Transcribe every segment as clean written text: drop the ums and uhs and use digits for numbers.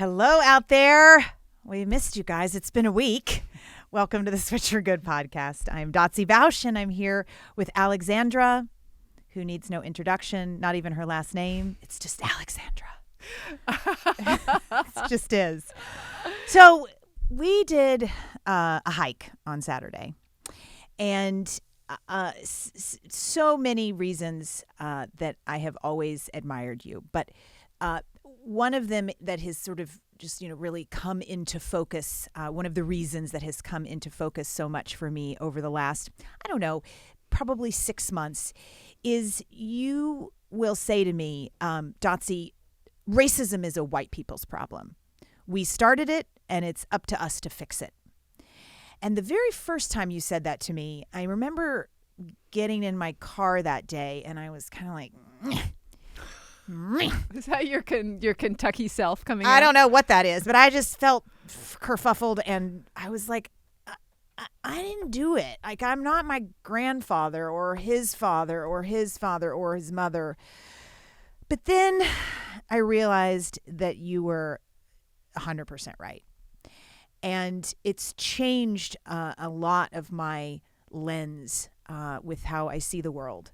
Hello out there. We missed you guys. It's been a week. Welcome to the Switch for Good podcast. I'm Dotsie Bausch, and I'm here with Alexandra, who needs no introduction, not even her last name. It's just Alexandra. It just is. So we did a hike on Saturday, and so many reasons that I have always admired you. But one of them that has sort of just, really come into focus, one of the reasons that has come into focus so much for me over the last, probably 6 months, is you will say to me, Dotsie, racism is a white people's problem. We started it, and it's up to us to fix it. And the very first time you said that to me, I remember getting in my car that day, and I was kind of like, Is that your Kentucky self coming out? I don't know what that is, but I just felt kerfuffled, and I was like, I didn't do it. Like, I'm not my grandfather or his father or his father or his mother. But then I realized that you were 100% right. And it's changed a lot of my lens with how I see the world.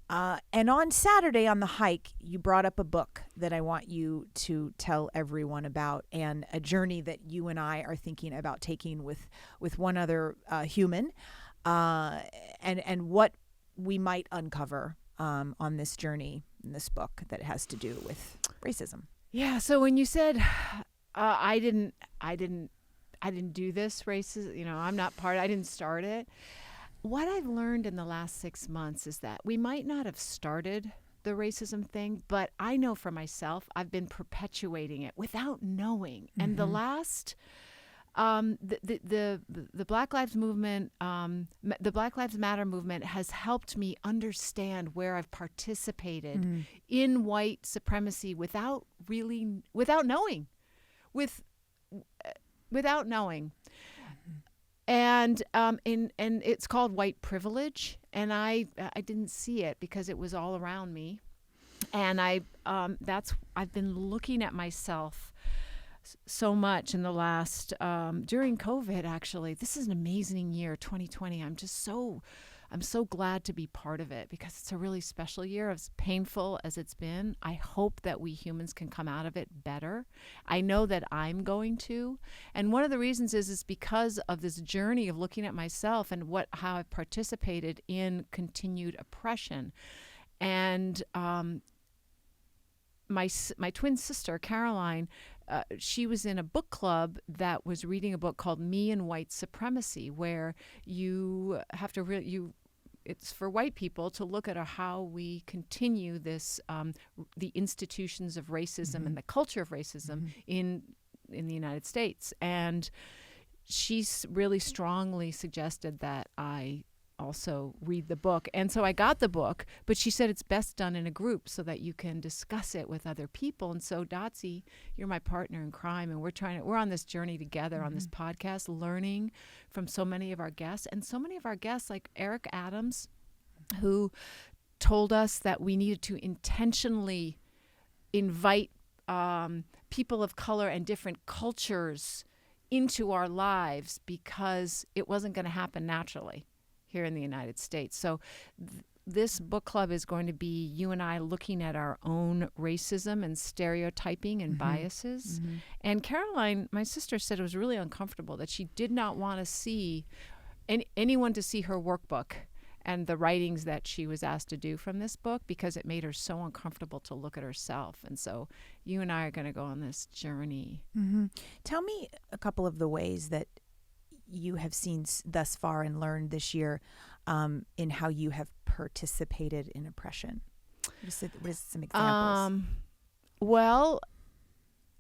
And on Saturday on the hike, you brought up a book that I want you to tell everyone about, and a journey that you and I are thinking about taking with one other human, and what we might uncover on this journey in this book that has to do with racism. Yeah. So when you said I didn't do this racism, I'm not part. I didn't start it. What I've learned in the last 6 months is that we might not have started the racism thing, but I know for myself, I've been perpetuating it without knowing. Mm-hmm. And the last, the Black Lives movement, the Black Lives Matter movement has helped me understand where I've participated in white supremacy without knowing. And it's called white privilege, and I didn't see it because it was all around me, and I've been looking at myself so much in the last during COVID. Actually, this is an amazing year, 2020. I'm so glad to be part of it because it's a really special year. As painful as it's been, I hope that we humans can come out of it better. I know that I'm going to. And one of the reasons is because of this journey of looking at myself and how I've participated in continued oppression. And my twin sister, Caroline, she was in a book club that was reading a book called Me and White Supremacy, where you have to it's for white people to look at how we continue this, the institutions of racism and the culture of racism in the United States. And she's really strongly suggested that I also read the book. And so I got the book, but she said it's best done in a group so that you can discuss it with other people. And so, Dotsie, you're my partner in crime, and we're on this journey together on this podcast, learning from so many of our guests, and so many of our guests like Eric Adams, who told us that we needed to intentionally invite people of color and different cultures into our lives because it wasn't going to happen naturally here in the United States. So this book club is going to be you and I looking at our own racism and stereotyping and biases. And Caroline, my sister, said it was really uncomfortable, that she did not want to see anyone to see her workbook and the writings that she was asked to do from this book because it made her so uncomfortable to look at herself. And so you and I are going to go on this journey. Tell me a couple of the ways that you have seen thus far and learned this year in how you have participated in oppression. What is some examples? Well,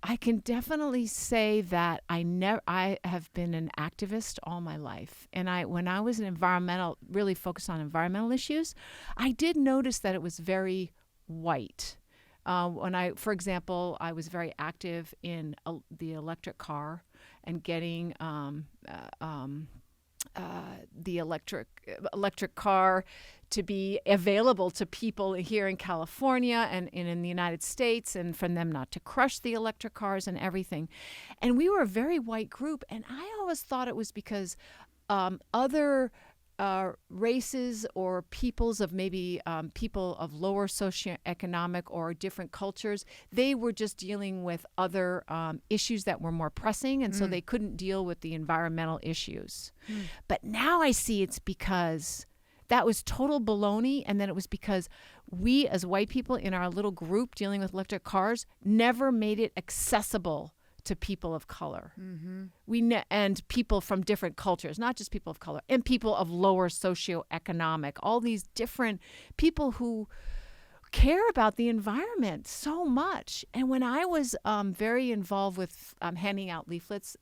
I can definitely say that I have been an activist all my life. And when I was really focused on environmental issues, I did notice that it was very white. For example, I was very active in the electric car and getting the electric car to be available to people here in California and in the United States, and for them not to crush the electric cars and everything. And we were a very white group, and I always thought it was because other races or peoples of maybe people of lower socioeconomic or different cultures, they were just dealing with other issues that were more pressing, and so they couldn't deal with the environmental issues. But now I see it's because that was total baloney, and then it was because we as white people in our little group dealing with electric cars never made it accessible to people of color. And people from different cultures, not just people of color, and people of lower socioeconomic, all these different people who care about the environment so much. And when I was very involved with handing out leaflets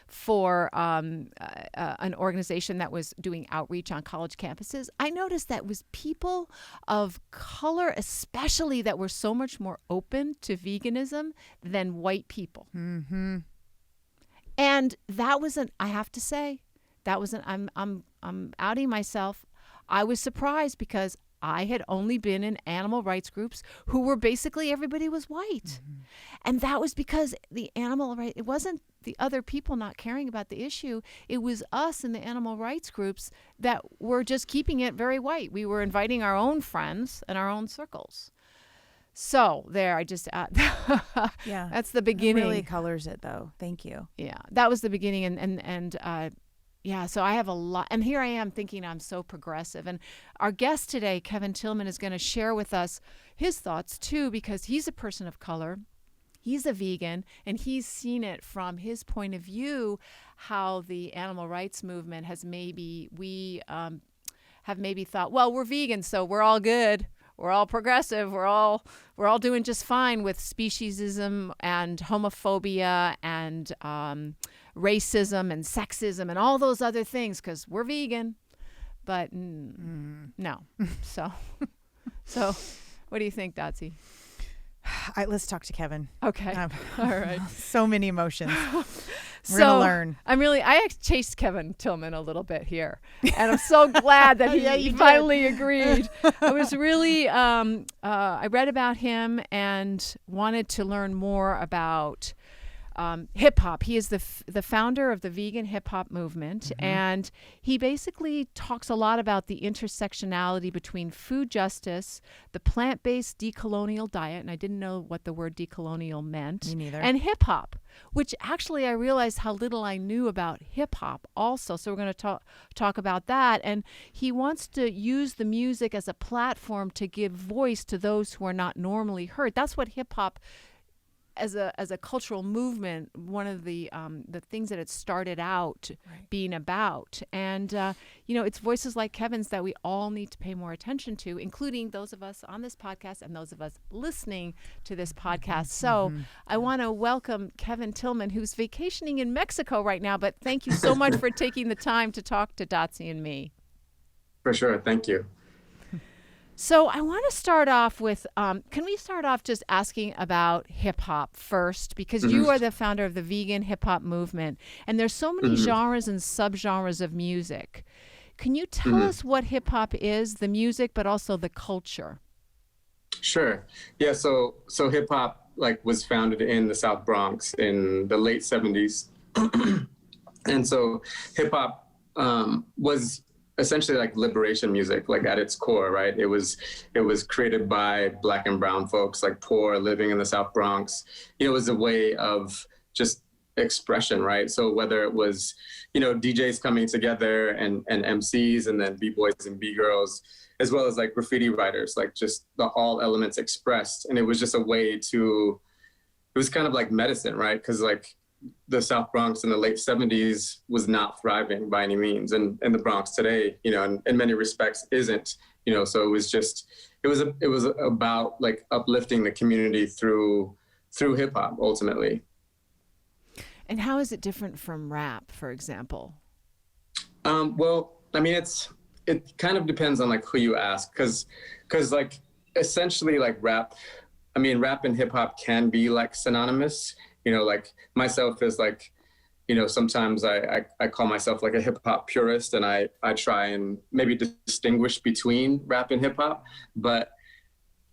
for an organization that was doing outreach on college campuses, I noticed that it was people of color, especially, that were so much more open to veganism than white people. And that was I have to say, that was I'm outing myself. I was surprised because I had only been in animal rights groups who were basically everybody was white. And that was because the animal right, it wasn't the other people not caring about the issue. It was us in the animal rights groups that were just keeping it very white. We were inviting our own friends and our own circles. So there, I just Yeah, that's the beginning. It really colors it, though. Thank you. Yeah, that was the beginning, and yeah, so I have a lot, and here I am thinking I'm so progressive. And our guest today, Kevin Tillman, is going to share with us his thoughts too, because he's a person of color. He's a vegan, and he's seen it from his point of view, how the animal rights movement has we have maybe thought, well, we're vegan, so we're all good. We're all progressive. We're all doing just fine with speciesism and homophobia and racism and sexism and all those other things because we're vegan. But no. So what do you think, Dotsie? Let's talk to Kevin. Okay. All right. So many emotions. We're going to learn. I chased Kevin Tillman a little bit here. And I'm so glad that he finally agreed. I was really, I read about him and wanted to learn more about hip hop. He is the founder of the vegan hip hop movement, and he basically talks a lot about the intersectionality between food justice, the plant-based decolonial diet, and I didn't know what the word decolonial meant. Me neither. And hip hop, which actually I realized how little I knew about hip hop also. So we're going to talk about that. And he wants to use the music as a platform to give voice to those who are not normally heard. That's what hip hop as a cultural movement, one of the things that it started out being about. And, it's voices like Kevin's that we all need to pay more attention to, including those of us on this podcast and those of us listening to this podcast. So I want to welcome Kevin Tillman, who's vacationing in Mexico right now. But thank you so much for taking the time to talk to Dotsie and me. For sure. Thank you. So I want to start off with, can we start off just asking about hip hop first? Because you are the founder of the vegan hip hop movement, and there's so many genres and subgenres of music. Can you tell us what hip hop is, the music, but also the culture? Sure. Yeah. So hip hop was founded in the South Bronx in the late 70s. And so hip hop was essentially liberation music, at its core, right? It was created by Black and brown folks, poor, living in the South Bronx. It was a way of just expression, right? So whether it was, DJs coming together and MCs and then B-boys and B-girls, as well as graffiti writers, just all elements expressed. And it was just a way it was kind of like medicine, right? Because the South Bronx in the late 70s was not thriving by any means. And the Bronx today, in many respects isn't, so it was about uplifting the community through hip hop ultimately. And how is it different from rap, for example? Well, I mean, it kind of depends on who you ask. Cause essentially rap and hip hop can be synonymous. Myself is you know, sometimes I call myself like a hip hop purist, and I try and maybe distinguish between rap and hip hop. But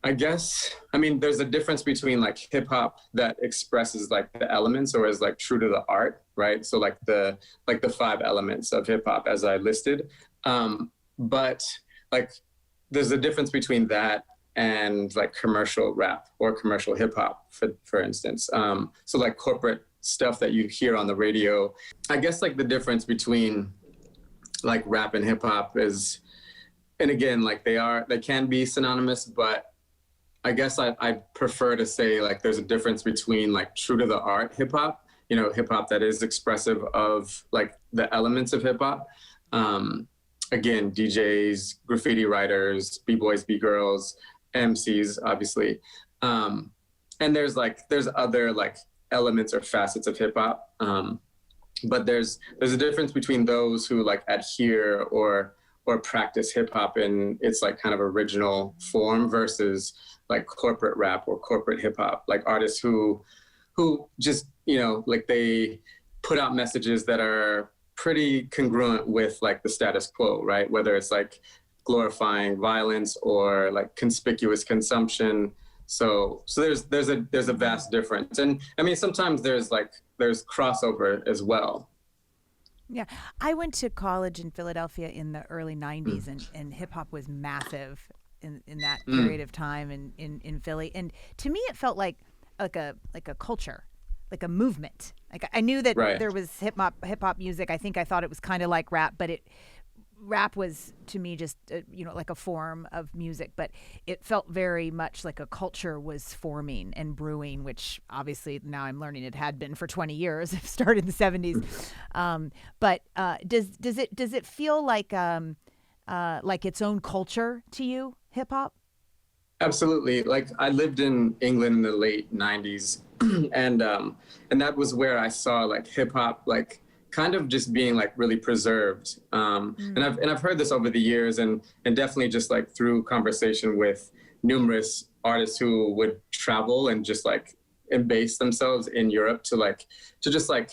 I guess, I mean, there's a difference between like hip hop that expresses like the elements or is like true to the art, right? So like the 5 elements of hip hop as I listed. But like there's a difference between that and like commercial rap or commercial hip hop, for instance. So like corporate stuff that you hear on the radio. I guess like the difference between like rap and hip hop is, and again, like they can be synonymous, but I guess I prefer to say like there's a difference between like true to the art hip hop, you know, hip hop that is expressive of like the elements of hip hop. Again, DJs, graffiti writers, B-boys, B-girls, MCs, obviously. And there's other like elements or facets of hip hop. But there's a difference between those who like adhere or practice hip hop in its like kind of original form versus like corporate rap or corporate hip hop, like artists who just, you know, like they put out messages that are pretty congruent with like the status quo, right? Whether it's like glorifying violence or like conspicuous consumption. So there's a vast difference. And I mean, sometimes there's crossover as well. Yeah, I went to college in Philadelphia in the early 90s, and hip hop was massive in that period of time in Philly. And to me, it felt like a culture, like a movement. Like I knew that there was hip hop music. I think I thought it was kind of like rap, but rap was to me just you know, like a form of music, but it felt very much like a culture was forming and brewing, which obviously now I'm learning it had been for 20 years. It started in the 70s. But does it feel like its own culture to you, hip hop? Absolutely. Like I lived in England in the late 90s, and that was where I saw like hip hop like kind of just being like really preserved. And I've heard this over the years, and definitely just like through conversation with numerous artists who would travel and just like base themselves in Europe to just like,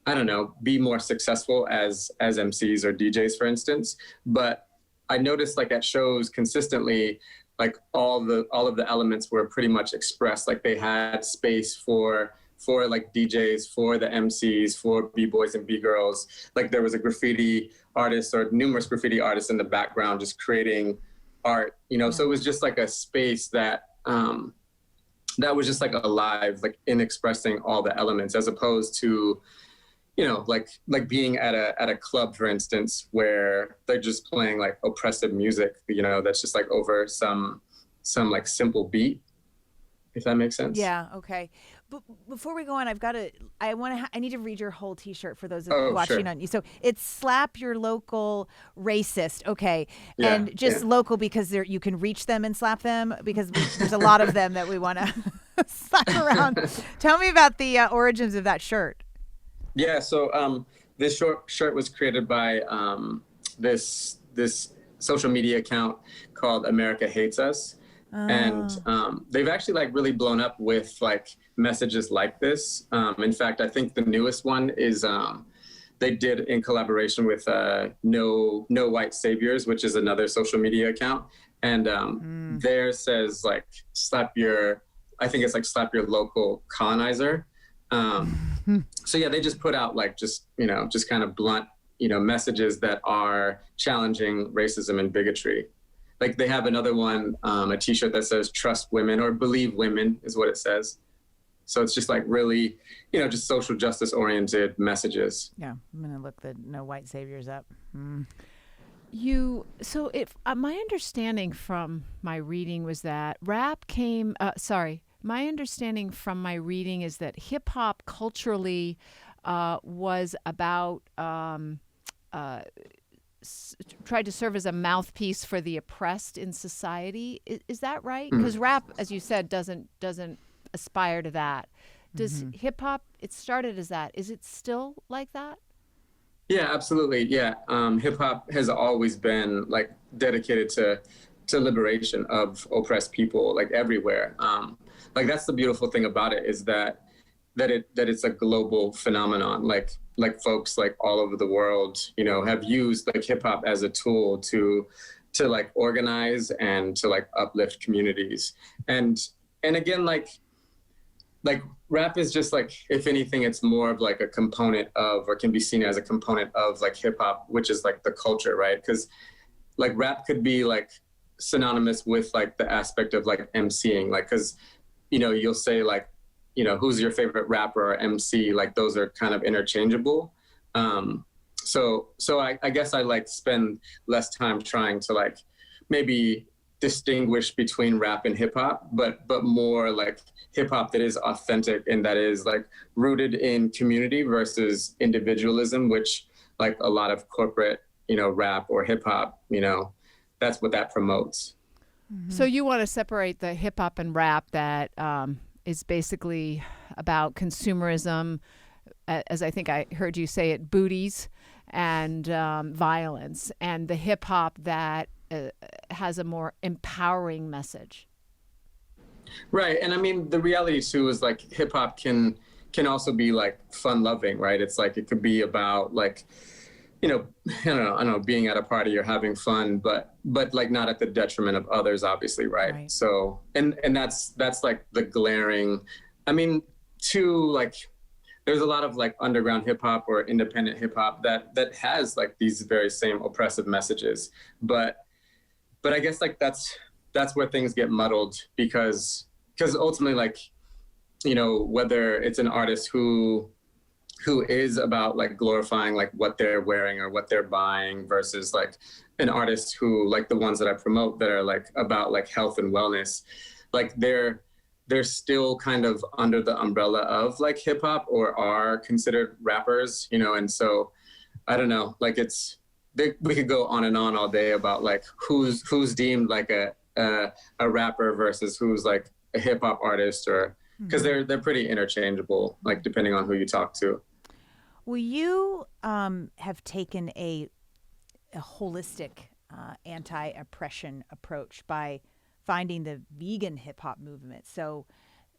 I don't know, be more successful as MCs or DJs, for instance. But I noticed like at shows consistently, like all of the elements were pretty much expressed. Like they had space for like DJs, for the MCs, for B-boys and B-girls. Like there was a graffiti artist or numerous graffiti artists in the background just creating art, you know? So it was just like a space that was just like alive, like in expressing all the elements, as opposed to, you know, like being at a club, for instance, where they're just playing like oppressive music, you know, that's just like over some like simple beat, if that makes sense. Yeah. Okay. But before we go on, I need to read your whole T-shirt for those watching on you. So it's slap your local racist. Okay. Yeah, and just local because you can reach them and slap them, because there's a lot of them that we want to slap around. Tell me about the origins of that shirt. Yeah. So this shirt was created by this social media account called America Hates Us. And they've actually like really blown up with like messages like this. In fact, I think the newest one is they did in collaboration with No White Saviors, which is another social media account. And theirs says like slap your local colonizer. So yeah, they just put out like just kind of blunt, you know, messages that are challenging racism and bigotry. Like they have another one, a T-shirt that says "Trust Women" or "Believe Women" is what it says. So it's just like really, you know, just social justice oriented messages. Yeah, I'm gonna look the No White Saviors up. My understanding from my reading was that rap came. My understanding from my reading is that hip hop culturally was about. Tried to serve as a mouthpiece for the oppressed in society. Is that right? Because rap, as you said, doesn't aspire to that. Does hip hop? It started as that. Is it still like that? Yeah, absolutely. Yeah, hip hop has always been like dedicated to liberation of oppressed people, like everywhere. Like that's the beautiful thing about it, is that that it's a global phenomenon. Like folks like all over the world, you know, have used like hip hop as a tool to like organize and to like uplift communities. And again, like rap is just like, if anything, it's more of like a component of, or can be seen as a component of like hip hop, which is like the culture, right? Because like rap could be like synonymous with like the aspect of like MCing, like, because, you know, you'll say like, you know, who's your favorite rapper or MC? Like those are kind of interchangeable. So I guess I like spend less time trying to like maybe distinguish between rap and hip hop, but more like hip hop that is authentic and that is like rooted in community versus individualism, which like a lot of corporate, you know, rap or hip hop, you know, that's what that promotes. Mm-hmm. So you want to separate the hip hop and rap that is basically about consumerism, as I think I heard you say it, booties and violence, and the hip hop that has a more empowering message. Right. And I mean, the reality too is like hip hop can also be like fun loving, right? It's like, it could be about like, you know, I don't know, being at a party or having fun, but like not at the detriment of others, obviously, right? So, and that's like the glaring, I mean, too, like, there's a lot of like underground hip hop or independent hip hop that has like these very same oppressive messages, but I guess like that's where things get muddled because ultimately, like, you know, whether it's an artist who is about like glorifying like what they're wearing or what they're buying versus like an artist who, like the ones that I promote that are like about like health and wellness, like they're still kind of under the umbrella of like hip hop or are considered rappers, you know? And so I don't know, like we could go on and on all day about like who's deemed like a rapper versus who's like a hip hop artist, or because they're pretty interchangeable, like depending on who you talk to. Well, you have taken a holistic anti-oppression approach by finding the vegan hip hop movement. So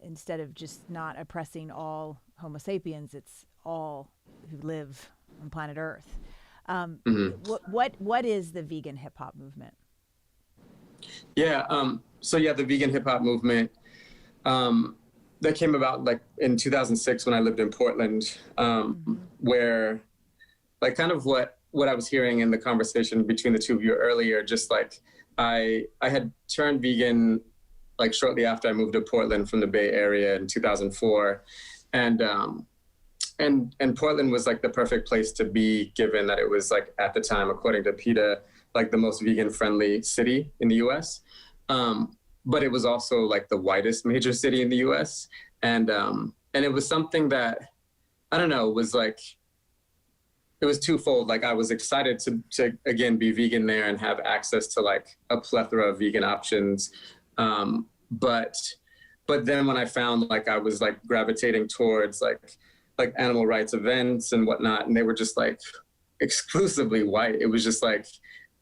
instead of just not oppressing all Homo sapiens, it's all who live on planet Earth. What is the vegan hip hop movement? Yeah. So yeah, the vegan hip hop movement that came about like in 2006 when I lived in Portland, where like kind of what I was hearing in the conversation between the two of you earlier, just like I had turned vegan like shortly after I moved to Portland from the Bay Area in 2004. And Portland was like the perfect place to be, given that it was like at the time, according to PETA, like the most vegan friendly city in the US. But it was also like the whitest major city in the US. And it was something that, I don't know, was like, it was twofold. Like I was excited to again, be vegan there and have access to like a plethora of vegan options. But then when I found like I was like gravitating towards like animal rights events and whatnot, and they were just like exclusively white, it was just like,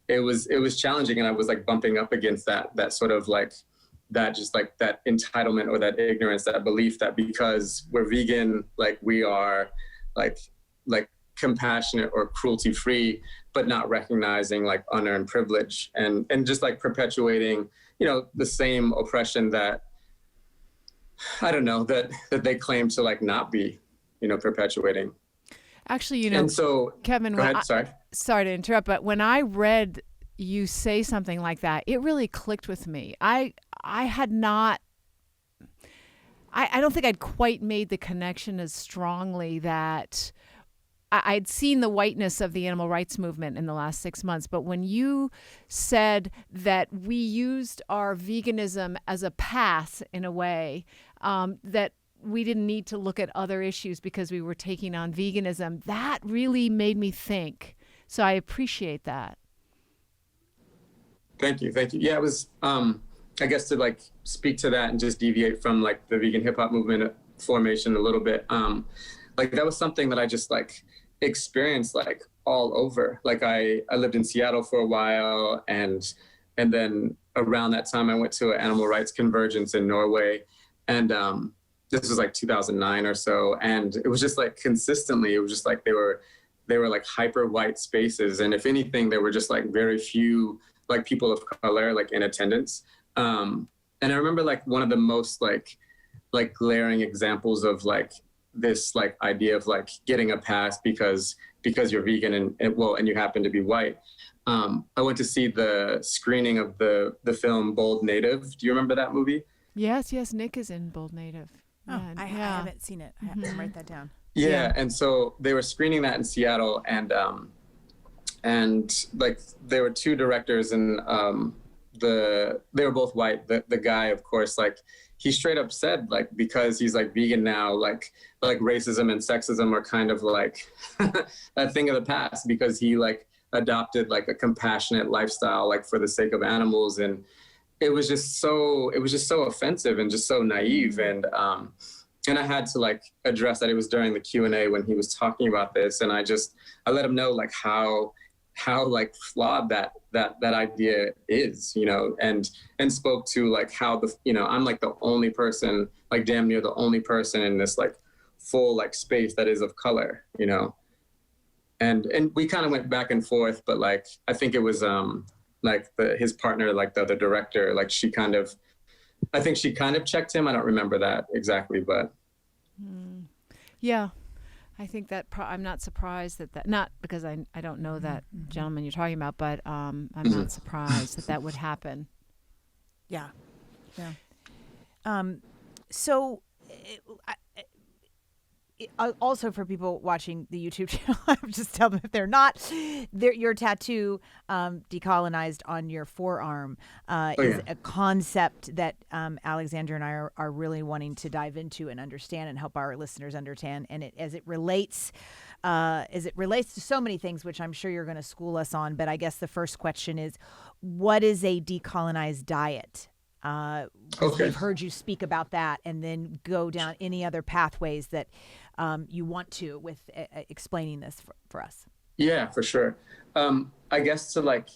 it was challenging. And I was like bumping up against that sort of like, that just like that entitlement or that ignorance, that belief that because we're vegan, like we are like compassionate or cruelty free, but not recognizing like unearned privilege and just like perpetuating, you know, the same oppression that, I don't know, that they claim to like not be, you know, perpetuating. Actually, you know, and so, Kevin, go ahead, sorry to interrupt, but when I read you say something like that, it really clicked with me. I had not, I don't think I'd quite made the connection as strongly that I'd seen the whiteness of the animal rights movement in the last 6 months. But when you said that we used our veganism as a pass in a way, that we didn't need to look at other issues because we were taking on veganism, that really made me think. So I appreciate that. Thank you. Yeah, it was, I guess to like speak to that and just deviate from like the vegan hip hop movement formation a little bit. Like that was something that I just like experienced like all over. Like I lived in Seattle for a while, and then around that time I went to an animal rights convergence in Norway. And this was like 2009 or so. And it was just like consistently, it was just like they were like hyper white spaces. And if anything, there were just like very few like people of color like in attendance. And I remember like one of the most like glaring examples of like this like idea of like getting a pass because you're vegan and you happen to be white. I went to see the screening of the film Bold Native. Do you remember that movie? Yes, Nick is in Bold Native. Oh, I haven't seen it. I have to write that down. Yeah, and so they were screening that in Seattle, and like there were two directors, and they were both white. The guy, of course, like he straight up said like because he's like vegan now, like racism and sexism are kind of like a thing of the past because he like adopted like a compassionate lifestyle like for the sake of animals, and it was just so offensive and just so naive. And I had to like address that. It was during the Q&A when he was talking about this, and I let him know like how like flawed that idea is, you know, and spoke to like how I'm like the only person, like damn near the only person in this like full like space that is of color, you know. And we kind of went back and forth, but like I think it was like his partner, like the other director, like I think she kind of checked him. I don't remember that exactly, but yeah, I think that I'm not surprised that not because I don't know that gentleman you're talking about, but I'm not surprised that would happen. Yeah. So also for people watching the YouTube channel, I would just tell them if they're not, your tattoo decolonized on your forearm is a concept that Alexandra and I are really wanting to dive into and understand and help our listeners understand. And as it relates to so many things, which I'm sure you're going to school us on. But I guess the first question is, what is a decolonized diet? We've heard you speak about that, and then go down any other pathways that you want to with explaining this for us. Yeah, for sure. I guess to like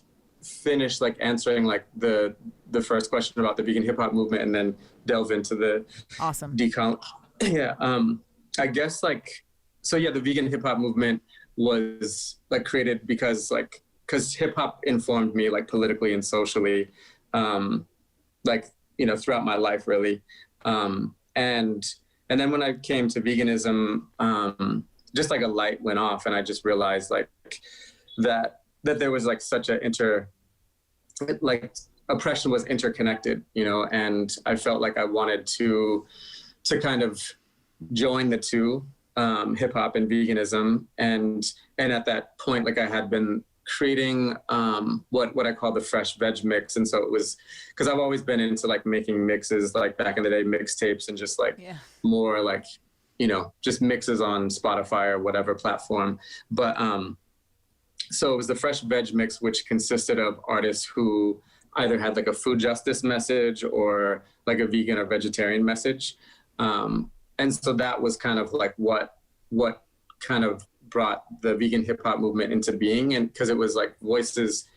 finish like answering like the first question about the vegan hip hop movement, and then delve into the awesome Yeah. I guess like, so yeah, the vegan hip hop movement was like created because hip hop informed me like politically and socially, like, you know, throughout my life really. And then when I came to veganism, just like a light went off, and I just realized like that there was like such oppression was interconnected, you know, and I felt like I wanted to kind of join the two, hip hop and veganism. And at that point, like I had been creating what I call the fresh veg mix. And so it was because I've always been into like making mixes, like back in the day, mixtapes, and just like more like, you know, just mixes on Spotify or whatever platform. But so it was the fresh veg mix, which consisted of artists who either had like a food justice message or like a vegan or vegetarian message. And so that was kind of like what kind of brought the vegan hip hop movement into being. And because it was like voices,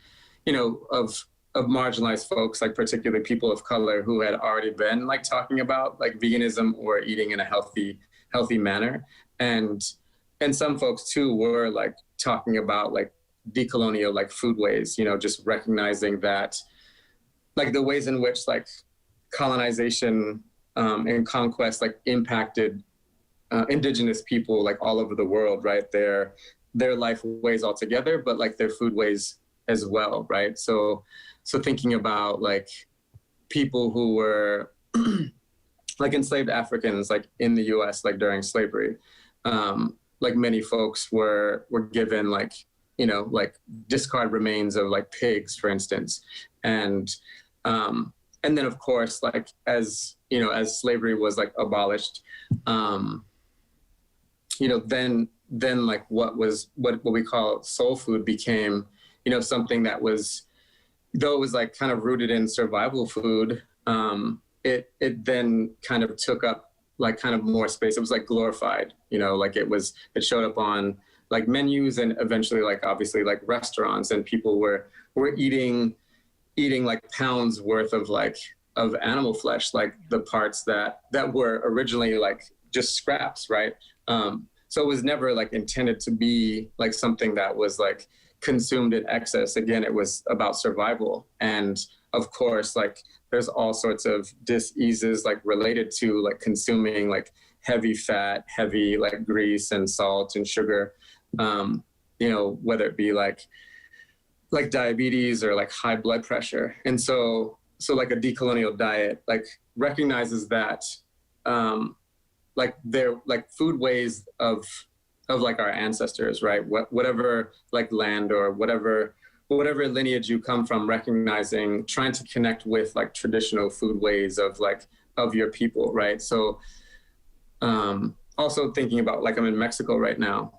you know, of marginalized folks, like particularly people of color who had already been like talking about like veganism or eating in a healthy manner. And some folks too were like talking about like decolonial like food ways, you know, just recognizing that like the ways in which like colonization and conquest like impacted indigenous people like all over the world, right? Their life ways altogether, but like their food ways as well, right? So thinking about like people who were like enslaved Africans, like in the US, like during slavery, like many folks were given like, you know, like discard remains of like pigs, for instance. And then of course, like as, you know, as slavery was like abolished, you know, then like what we call soul food became, you know, something that was, though it was like kind of rooted in survival food, it then kind of took up like kind of more space. It was like glorified, you know, like it showed up on like menus and eventually like obviously like restaurants, and people were eating like pounds worth of like animal flesh, like the parts that were originally like just scraps, right? So it was never like intended to be like something that was like consumed in excess. Again, it was about survival. And of course, like there's all sorts of diseases like related to like consuming like heavy fat, heavy like grease and salt and sugar, whether it be like diabetes or like high blood pressure. And so like a decolonial diet like recognizes that like they're like food ways of like our ancestors, right? Whatever like land or whatever lineage you come from, recognizing, trying to connect with like traditional food ways of your people, right? So also thinking about like I'm in Mexico right now.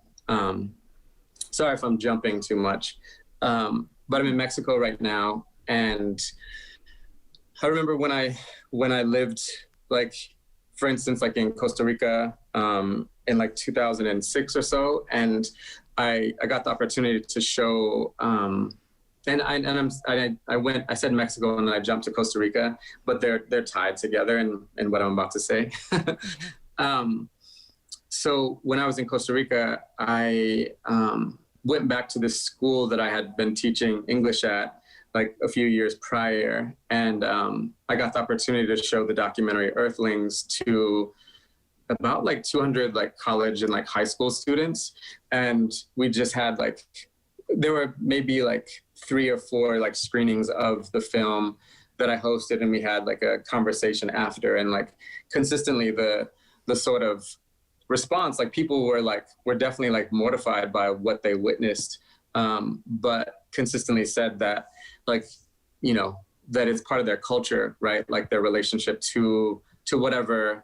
Sorry if I'm jumping too much, but I'm in Mexico right now, and I remember when I lived like, for instance, like in Costa Rica in like 2006 or so, and I got the opportunity to show. I said Mexico and then I jumped to Costa Rica, but they're tied together in what I'm about to say. So when I was in Costa Rica, I went back to this school that I had been teaching English at like a few years prior. And I got the opportunity to show the documentary Earthlings to about like 200 like college and like high school students. And we just had like, there were maybe like 3 or 4 like screenings of the film that I hosted, and we had like a conversation after, and like consistently the sort of response, like people were definitely like mortified by what they witnessed, but consistently said that like, that it's part of their culture, right? Like their relationship to whatever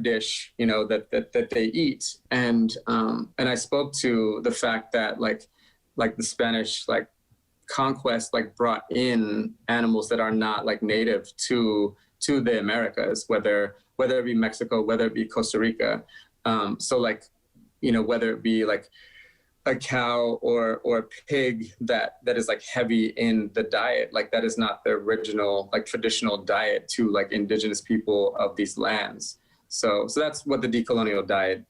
dish, that they eat. And I spoke to the fact that like the Spanish like conquest like brought in animals that are not like native to the Americas, whether it be Mexico, whether it be Costa Rica. So like, whether it be like a cow or a pig that is like heavy in the diet, like that is not the original like traditional diet to like indigenous people of these lands. So that's what the decolonial diet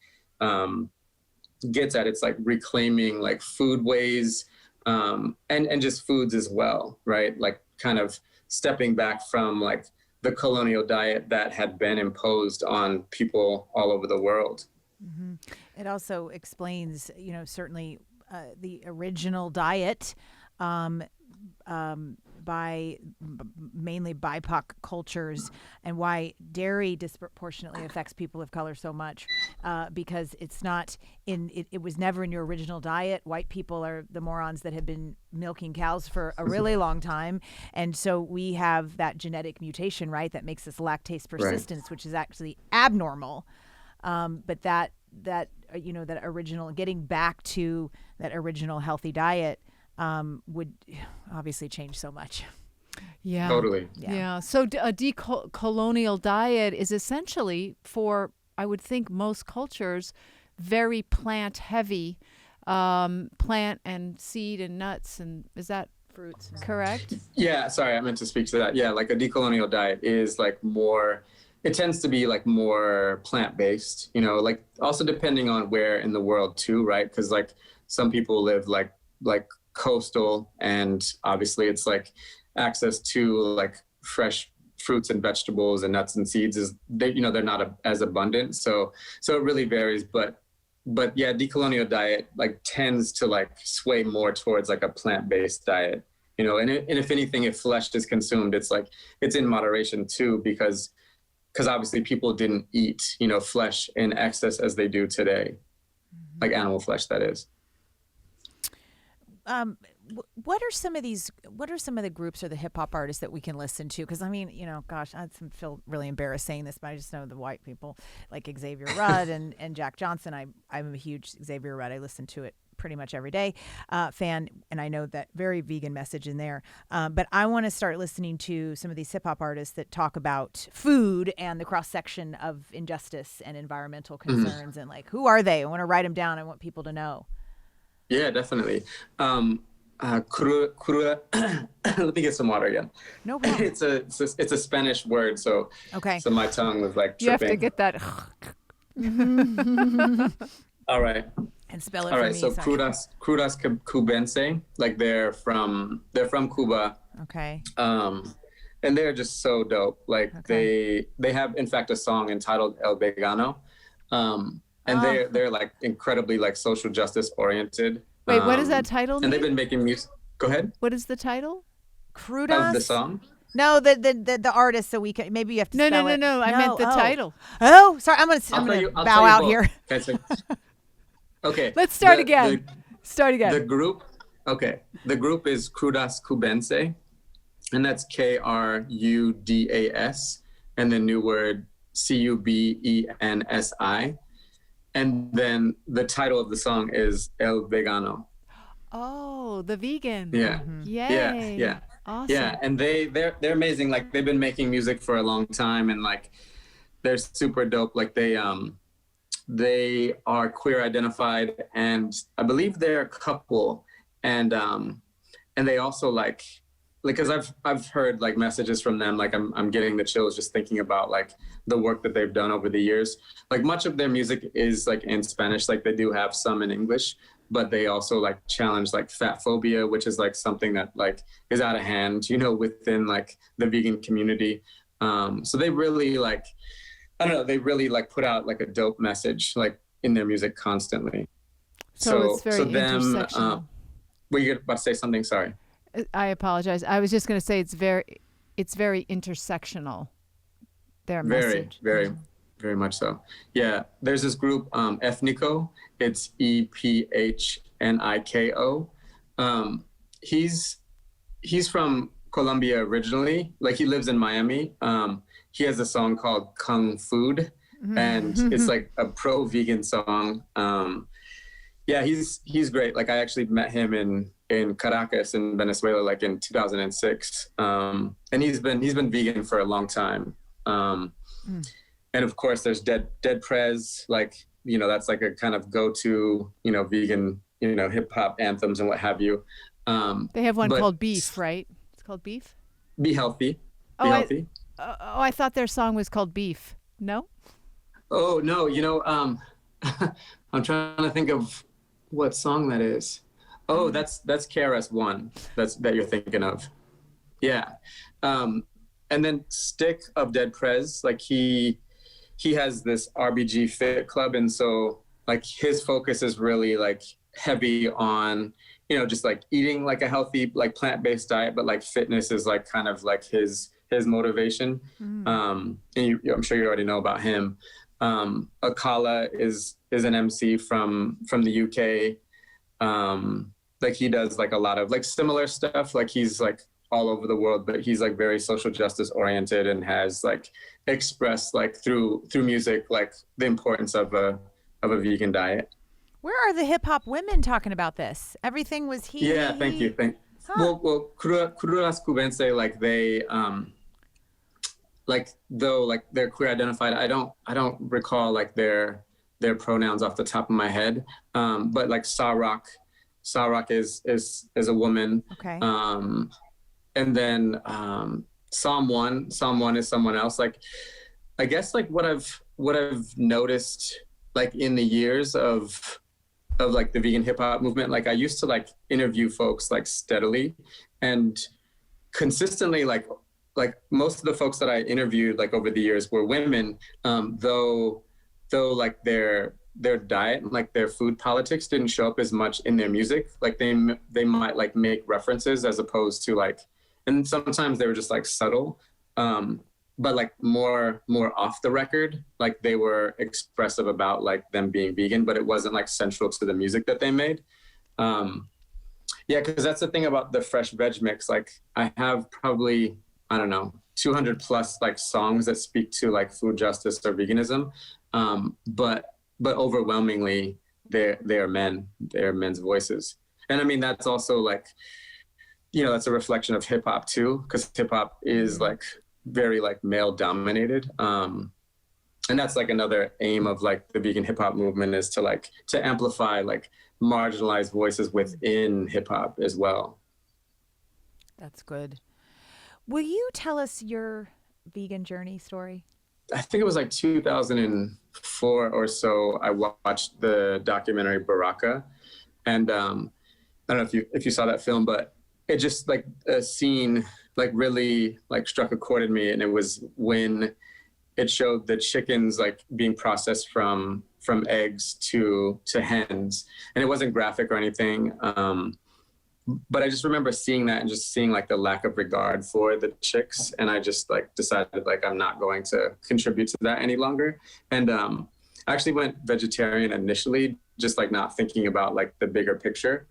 gets at. It's like reclaiming like food ways and just foods as well, right? Like kind of stepping back from like the colonial diet that had been imposed on people all over the world. Mm-hmm. It also explains, certainly the original diet by mainly BIPOC cultures, and why dairy disproportionately affects people of color so much, because it's not it was never in your original diet. White people are the morons that have been milking cows for a really long time, and so we have that genetic mutation, right, that makes us lactase persistence, right, which is actually abnormal. But that original, getting back to that original healthy diet would obviously change so much. Yeah. Totally. Yeah. So a decolonial diet is essentially, for, I would think, most cultures, very plant heavy, plant and seed and nuts. And is that fruits? Correct? Yeah. Sorry, I meant to speak to that. Yeah. Like a decolonial diet is like more, it tends to be like more plant-based, like also depending on where in the world too, right? Because like some people live like coastal, and obviously it's like access to like fresh fruits and vegetables and nuts and seeds they're not as abundant. So it really varies, but yeah, decolonial diet like tends to like sway more towards like a plant-based diet, and if anything, if flesh is consumed, it's like it's in moderation too, because obviously people didn't eat, flesh in excess as they do today, like animal flesh, that is. What are some of the groups or the hip hop artists that we can listen to? Because I mean, gosh, I feel really embarrassed saying this, but I just know the white people like Xavier Rudd and Jack Johnson. I'm a huge Xavier Rudd. I listen to it pretty much every day fan, and I know that very vegan message in there. But I want to start listening to some of these hip hop artists that talk about food and the cross section of injustice and environmental concerns, and like, who are they? I want to write them down. I want people to know. Yeah, definitely. let me get some water again. No problem. It's a Spanish word, so Okay. so my tongue was like You have tripping. to get that. All right. And spell it All for right, me. so so I can- Krudas Cubensi, like they're from Cuba, Okay. and they're just so dope. Like Okay. they have in fact a song entitled El Vegano, and they're like incredibly like social justice oriented. Wait, what does that title And they've mean? been making music. Go ahead. What is the title? Of the Krudas? song. No, the artist. So we can maybe you have to No, spell it. no. I meant the title. Oh, sorry. I'm I'll gonna tell bow you out both. here. Okay. Let's start again. Start again. The group. Okay. The group is Krudas Cubensi, and that's Krudas, and the new word Cubensi. And then the title of the song is El Vegano. Oh, the vegan. Yeah. Yay. Yeah. Awesome. Yeah. And they're amazing. Like they've been making music for a long time, and like they're super dope. Like they are queer identified, and I believe they're a couple, and they also like because I've heard like messages from them, like I'm getting the chills just thinking about like the work that they've done over the years. Like much of their music is like in Spanish, like they do have some in English, but they also like challenge like fat phobia, which is like something that like is out of hand, you know, within like the vegan community. So they really like, I don't know, they really like put out like a dope message like in their music constantly. So it's very intersectional. Were you about to say something? Sorry. I apologize. I was just going to say it's very intersectional. Their message. Very much so. Yeah, there's this group, Ephniko. It's Ephniko. He's from Colombia originally. Like he lives in Miami. He has a song called Kung Food, and it's like a pro-vegan song. Yeah, he's great. Like I actually met him in Caracas in Venezuela, like in 2006. And he's been vegan for a long time. And of course there's Dead Prez, like, you know, that's like a kind of go-to, you know, vegan, you know, hip hop anthems and what have you. They have one called Beef, right? It's called Beef? Be Healthy. Be Healthy. I thought their song was called Beef. No? Oh, no, you know, I'm trying to think of what song that is. Oh, that's KRS-One that you're thinking of. Yeah. And then Stic of Dead Prez, like he has this RBG Fit Club, and so like his focus is really like heavy on, you know, just like eating like a healthy like plant-based diet, but like fitness is like kind of like his motivation. And I'm sure you already know about him. Akala is an MC from the UK. Like he does like a lot of like similar stuff. Like he's like all over the world, but he's like very social justice oriented and has like expressed like through music like the importance of a vegan diet. Where are the hip hop women talking about this? Everything was he. Yeah, thank you. Well, Krudas Cubensi, like they like though like they're queer identified. I don't recall like their pronouns off the top of my head. But like Sarok is a woman. Okay. And then Psalm 1 is someone else. Like I guess like what I've noticed like in the years of like the vegan hip hop movement, like I used to like interview folks like steadily and consistently, like most of the folks that I interviewed like over the years were women, though like their diet and like their food politics didn't show up as much in their music. Like they might like make references as opposed to like, and sometimes they were just like subtle, but like more off the record, like they were expressive about like them being vegan, but it wasn't like central to the music that they made. Yeah, because that's the thing about the Fresh Veg Mix. Like I have probably, I don't know, 200 plus like songs that speak to like food justice or veganism. But overwhelmingly they're men's voices. And I mean, that's also like, you know, that's a reflection of hip hop too, because hip hop is like very like male dominated. and that's like another aim of like the vegan hip hop movement, is to like to amplify like marginalized voices within hip hop as well. That's good. Will you tell us your vegan journey story? I think it was like 2004 or so. I watched the documentary Baraka, and I don't know if you saw that film, but it just like a scene like really like struck a chord in me, and it was when it showed the chickens like being processed from eggs to hens, and it wasn't graphic or anything. But I just remember seeing that and just seeing like the lack of regard for the chicks. And I just like decided like I'm not going to contribute to that any longer. And I actually went vegetarian initially, just like not thinking about like the bigger picture.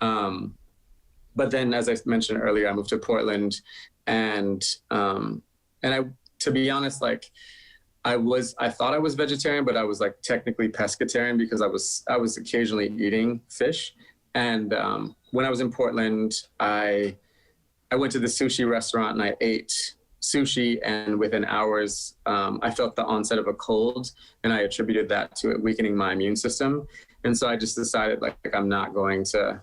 But then, as I mentioned earlier, I moved to Portland, and I, to be honest, like I thought I was vegetarian, but I was like technically pescatarian because I was occasionally eating fish. And when I was in Portland, I went to the sushi restaurant and I ate sushi, and within hours, I felt the onset of a cold, and I attributed that to it weakening my immune system. And so I just decided like I'm not going to,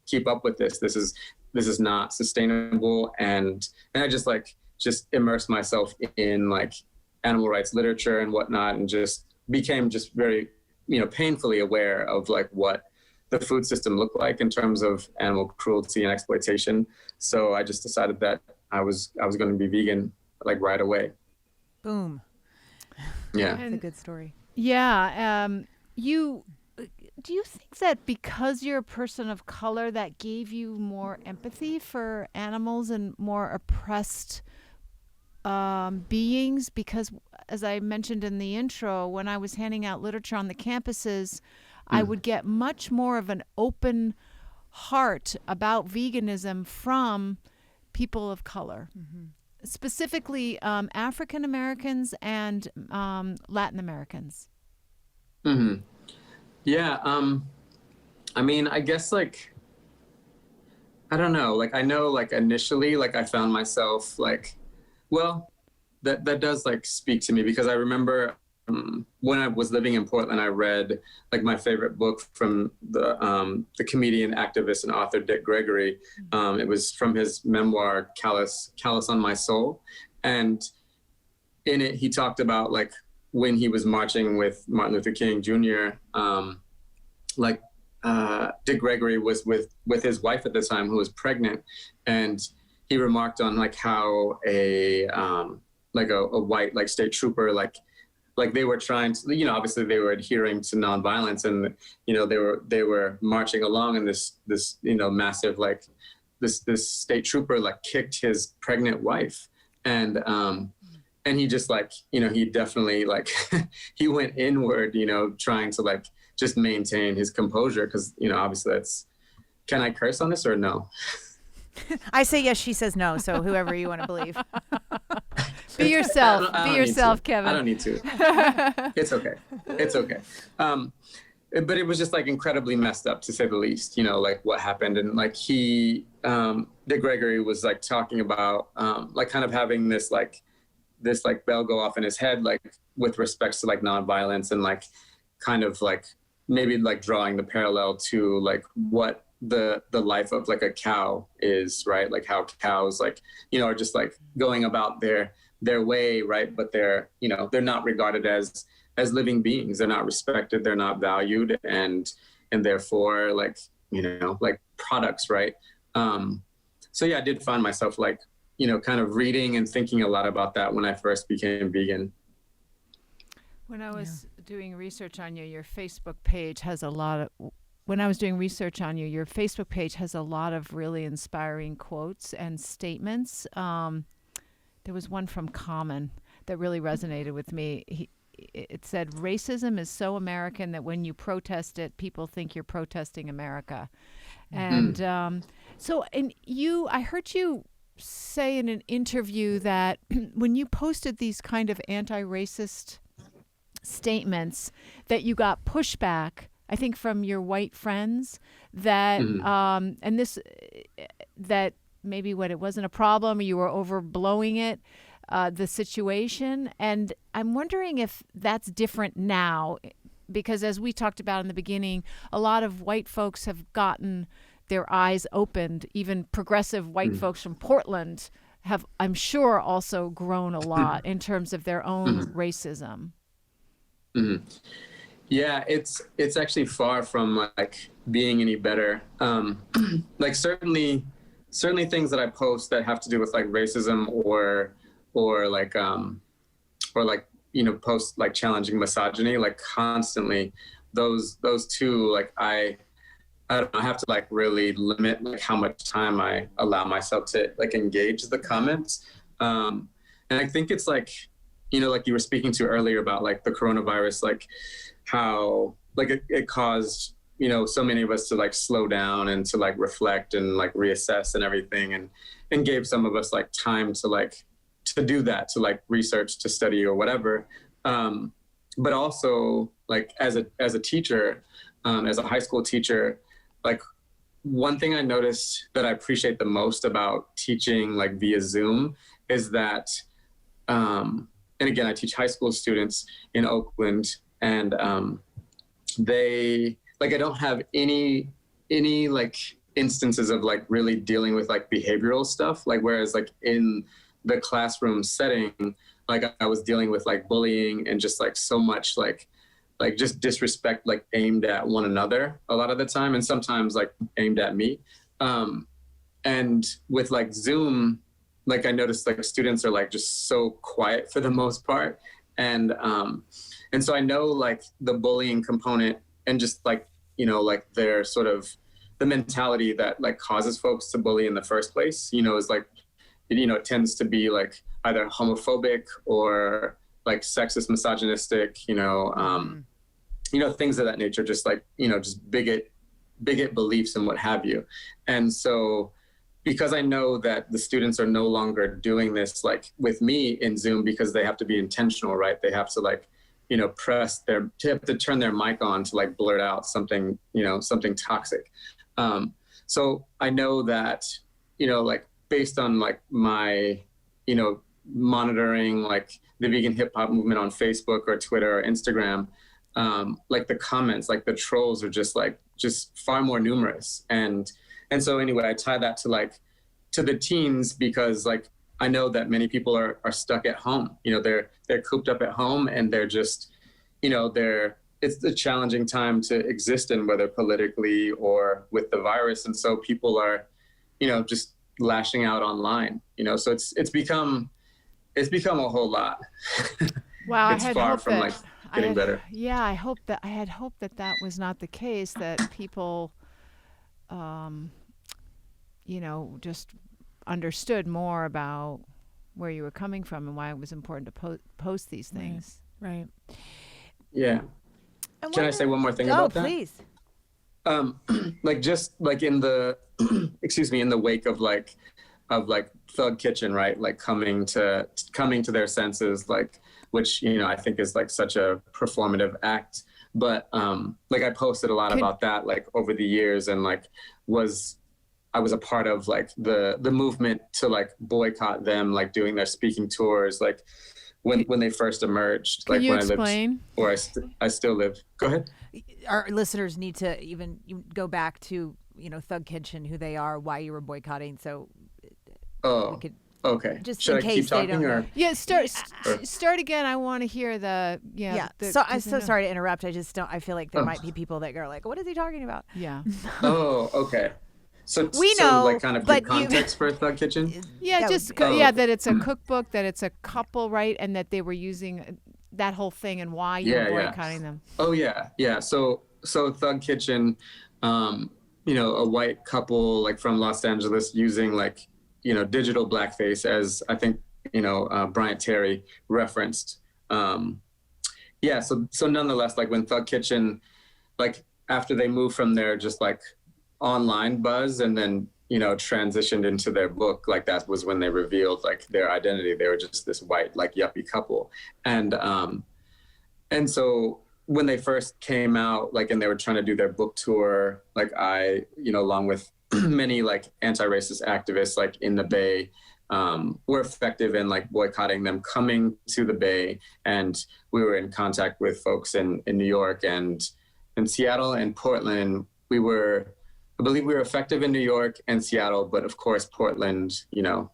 keep up with this. This is not sustainable. And I just immersed myself in like animal rights literature and whatnot, and just became just very, painfully aware of like what the food system looked like in terms of animal cruelty and exploitation. So I just decided that I was going to be vegan like right away. Boom. Yeah. That's a good story. Yeah. Do you think that because you're a person of color, that gave you more empathy for animals and more oppressed beings? Because as I mentioned in the intro, when I was handing out literature on the campuses, I would get much more of an open heart about veganism from people of color, specifically African Americans and Latin Americans. Mm-hmm. Yeah. I mean, I guess like, I don't know, like I know like initially like I found myself like, well, that does like speak to me, because I remember when I was living in Portland, I read like my favorite book from the comedian, activist, and author Dick Gregory. It was from his memoir, Callous on My Soul. And in it, he talked about like when he was marching with Martin Luther King Jr., Dick Gregory was with his wife at the time, who was pregnant. And he remarked on like how a white like state trooper, like they were trying to, obviously they were adhering to nonviolence, and, they were marching along, and this, massive, like this state trooper, like kicked his pregnant wife. And he just like, he definitely like, he went inward, trying to like just maintain his composure. 'Cause, obviously can I curse on this or no? I say yes, she says no. So whoever you want to believe. Be yourself. I Be don't yourself, need to. Kevin. I don't need to. It's okay. It's okay. But it was just like incredibly messed up, to say the least, like what happened. And like Dick Gregory was like talking about like kind of having this bell go off in his head, like with respects to like nonviolence, and like kind of like maybe like drawing the parallel to like what the life of like a cow is, right? Like how cows like, are just like going about their way, right? But they're not regarded as living beings. They're not respected. They're not valued, and therefore like, like products, right? So yeah, I did find myself like, kind of reading and thinking a lot about that when I first became vegan. When I was doing research on you, your Facebook page has a lot of... When I was doing research on you, your Facebook page has a lot of really inspiring quotes and statements. There was one from Common that really resonated with me. It said, "Racism is so American that when you protest it, people think you're protesting America." And I heard you say in an interview that when you posted these kind of anti-racist statements, that you got pushback, I think, from your white friends, that that maybe what it wasn't a problem, or you were overblowing it. the situation. And I'm wondering if that's different now, because as we talked about in the beginning, a lot of white folks have gotten their eyes opened. Even progressive white folks from Portland have, I'm sure, also grown a lot in terms of their own racism. Yeah, it's actually far from like being any better. Like certainly things that I post that have to do with like racism or like post like challenging misogyny, like constantly those two, like I don't know, I have to like really limit like how much time I allow myself to like engage the comments. And I think it's like, like you were speaking to earlier about like the coronavirus, like how like it caused, so many of us to like slow down and to like reflect and like reassess and everything, and gave some of us like time to do that, to like research, to study or whatever. But also like as a teacher, as a high school teacher, like one thing I noticed that I appreciate the most about teaching like via Zoom is that, and again, I teach high school students in Oakland, and they like, I don't have any like instances of like really dealing with like behavioral stuff. Like, whereas like in the classroom setting, like I was dealing with like bullying and just like so much like just disrespect, like aimed at one another a lot of the time, and sometimes like aimed at me. And with like Zoom, like I noticed like students are like just so quiet for the most part. And so I know like the bullying component and just like, like their sort of the mentality that like causes folks to bully in the first place, is like, it tends to be like either homophobic or like sexist, misogynistic, things of that nature, just like, just bigot beliefs and what have you. And so because I know that the students are no longer doing this like with me in Zoom, because they have to be intentional, right? They have to like, to turn their mic on to like blurt out something, something toxic. So I know that, like based on like my, monitoring like the vegan hip hop movement on Facebook or Twitter or Instagram, like the comments, like the trolls are just far more numerous. And so anyway, I tie that to the teens, because like, I know that many people are stuck at home, they're cooped up at home, and they're just, it's a challenging time to exist in, whether politically or with the virus. And so people are, just lashing out online, so it's become a whole lot. Wow. It's far from like getting better. Yeah. I had hoped that was not the case, that people, just understood more about where you were coming from and why it was important to post these things. Right. Yeah. Can I say one more thing about that? Oh, please. Like just like in the, in the wake of Thug Kitchen, right? Like coming to their senses, like, which, I think is like such a performative act. But like I posted a lot about that, like over the years, and like I was a part of like the movement to like boycott them, like doing their speaking tours, like when they first emerged, like when explain? I lived, or I still live. Go ahead. Our listeners need to even go back to, Thug Kitchen, who they are, why you were boycotting. So we could, okay. Just Should in I case keep talking, they don't or? know. Yeah, start again. I want to hear the So I'm so sorry to interrupt. I just don't. I feel like there might be people that are like, "What is he talking about?" Yeah. Oh, okay. So we know, like kind of but good context for Thug Kitchen. Yeah, that it's a cookbook, that it's a couple, right, and that they were using that whole thing, and why you were boycotting them. Oh yeah. So Thug Kitchen, a white couple like from Los Angeles using like, digital blackface, as I think, Bryant Terry referenced. So nonetheless, like when Thug Kitchen, like after they moved from their just like online buzz and then, transitioned into their book, like that was when they revealed like their identity. They were just this white, like yuppie couple. And so when they first came out, like, and they were trying to do their book tour, like I, along with many like anti-racist activists, like in the Bay, were effective in like boycotting them coming to the Bay. And we were in contact with folks in New York and in Seattle and Portland. I believe we were effective in New York and Seattle, but of course, Portland,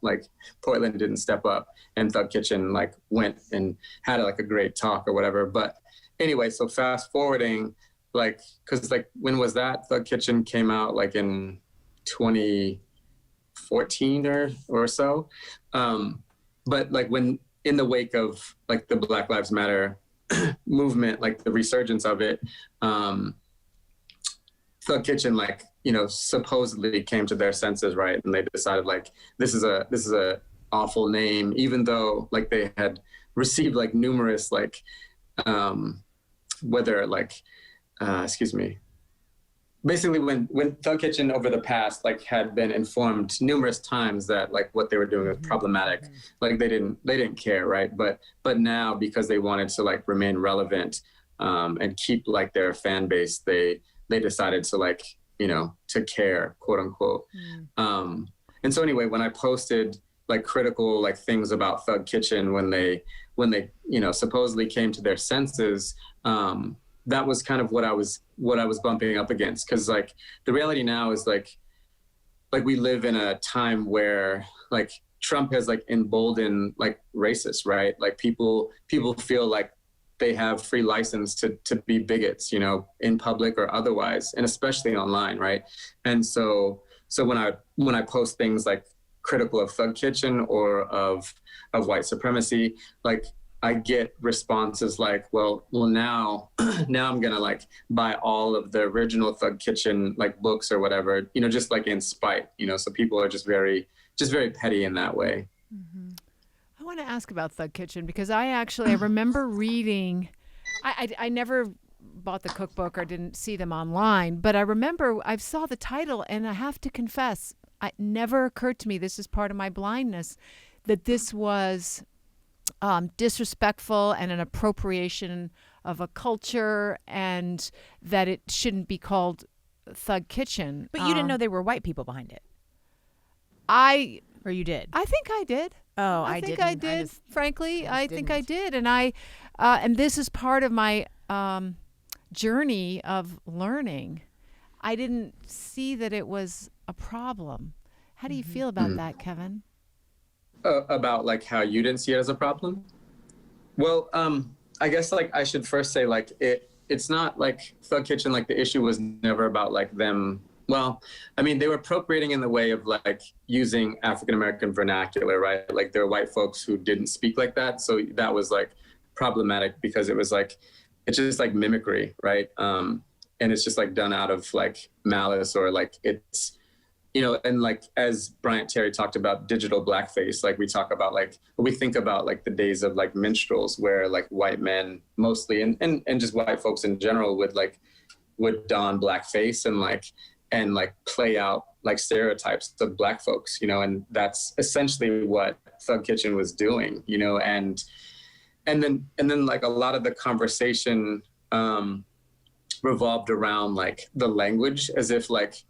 like Portland didn't step up, and Thug Kitchen like went and had like a great talk or whatever. But anyway, so fast forwarding, like, cause like, when was that? Thug Kitchen came out like in 2014 or so. But like when in the wake of like the Black Lives Matter movement, like the resurgence of it, Thug Kitchen, like, supposedly came to their senses, right? And they decided like, this is a awful name, even though like they had received like numerous like, basically when Thug Kitchen over the past like had been informed numerous times that like what they were doing was problematic, like they didn't care, right? But now, because they wanted to like remain relevant and keep like their fan base, they decided to like, to care, quote unquote. And so anyway, when I posted like critical like things about Thug Kitchen when they supposedly came to their senses, that was kind of what I was bumping up against. Cause like the reality now is like we live in a time where like Trump has like emboldened like racists, right? Like people feel like they have free license to be bigots, in public or otherwise, and especially online, right? And so when I post things like critical of Thug Kitchen or of white supremacy, like I get responses like, well now I'm gonna like buy all of the original Thug Kitchen like books or whatever, just like in spite, so people are just very petty in that way. Mm-hmm. I want to ask about Thug Kitchen because I remember reading, I never bought the cookbook or didn't see them online, but I remember I saw the title, and I have to confess, it never occurred to me, this is part of my blindness, that this was disrespectful and an appropriation of a culture, and that it shouldn't be called Thug Kitchen. But you didn't know they were white people behind it. Or you did? I think I did. Oh, I think didn't. I did. Frankly, I think I didn't. did, and this is part of my journey of learning. I didn't see that it was a problem. How do you feel about that, Kevin? About like how you didn't see it as a problem? Well, I guess like I should first say like it's not like Thug Kitchen, like the issue was never about like them. Well, I mean, they were appropriating in the way of like using African-American vernacular, right? Like there are white folks who didn't speak like that. So that was like problematic because it was like, it's just like mimicry, right? And it's just like done out of like malice, or like it's, and like as Bryant Terry talked about digital blackface, like we talk about like, we think about like the days of like minstrels where like white men mostly and just white folks in general would don blackface and play out like stereotypes of black folks, and that's essentially what Thug Kitchen was doing, and then like a lot of the conversation revolved around like the language, as if like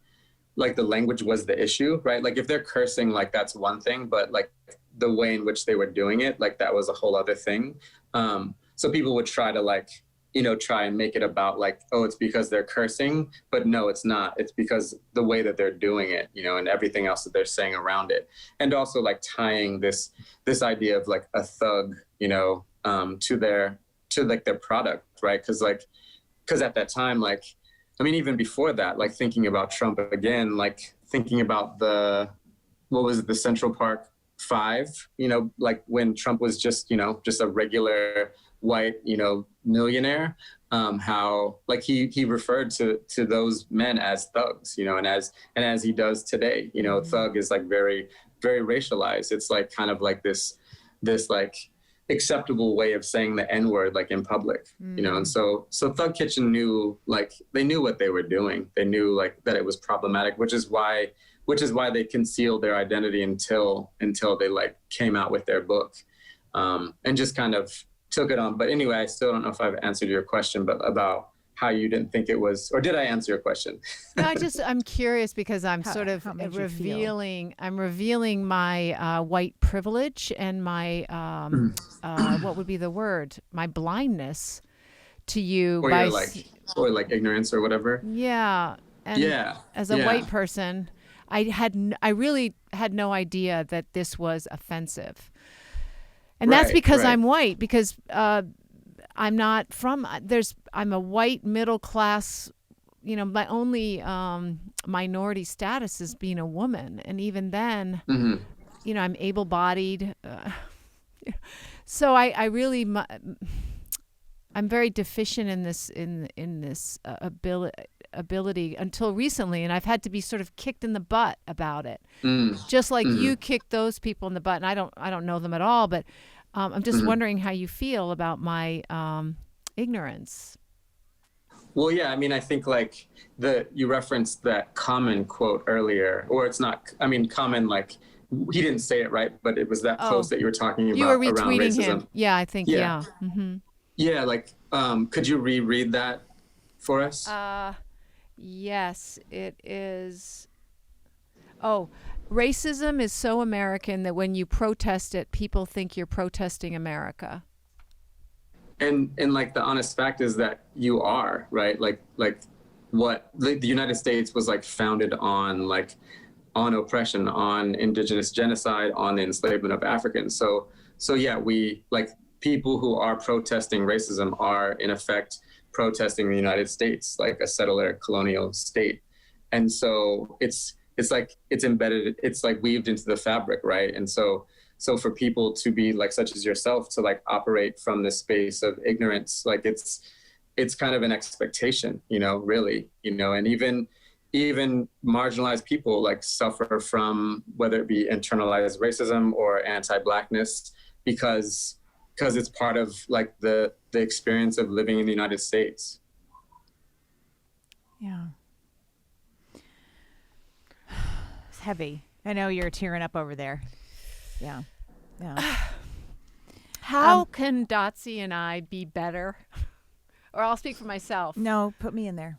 the language was the issue, right? Like if they're cursing, like that's one thing, but like the way in which they were doing it, like that was a whole other thing. So people would try to like, try and make it about like, oh, it's because they're cursing, but no, it's not. It's because the way that they're doing it, and everything else that they're saying around it. And also like tying this idea of like a thug, to their product, right? Because at that time, like, I mean, even before that, like thinking about Trump again, like thinking about the Central Park Five, like when Trump was just a regular white, millionaire, how like he referred to those men as thugs, and as he does today, thug is like very, very racialized. It's like kind of like this like acceptable way of saying the N-word like in public, and so Thug Kitchen knew, like they knew what they were doing. They knew like that it was problematic, which is why they concealed their identity until they like came out with their book, and just kind of took it on. But anyway, I still don't know if I've answered your question, but about how you didn't think it was, or did I answer your question? No, I'm curious because I'm How- sort of how it made you feel. I'm revealing my white privilege and my what would be the word? My blindness to you Or by your or like ignorance or whatever. yeah. And Yeah. as a yeah. white person, I really had no idea that this was offensive. And that's Right, because right. I'm white, because I'm not from I'm a white middle class, my only minority status is being a woman, and even then, I'm able-bodied, so I really I'm very deficient in this ability until recently, and I've had to be sort of kicked in the butt about it, just like you kicked those people in the butt. And I don't know them at all, but I'm just wondering how you feel about my ignorance. Well, yeah, I mean, I think like you referenced that Common quote earlier, or it's not, I mean, Common, like, he didn't say it right, but it was that post that you were talking about You were around retweeting racism. him. Yeah, I think, yeah. Yeah, like, could you reread that for us? Yes, it is. Oh, racism is so American that when you protest it, people think you're protesting America. And like the honest fact is that you are, right? Like what the United States was like founded on, like on oppression, on indigenous genocide, on the enslavement of Africans. So yeah, we, like, people who are protesting racism are in effect protesting the United States, like a settler colonial state. And so it's like, it's embedded, it's like weaved into the fabric, right? And so for people to be like, such as yourself, to like operate from this space of ignorance, like it's kind of an expectation, really, and even marginalized people like suffer from whether it be internalized racism or anti-Blackness because it's part of like the experience of living in the United States. Yeah. It's heavy. I know you're tearing up over there. Yeah. Yeah. How can Dotsie and I be better? Or I'll speak for myself. No, put me in there.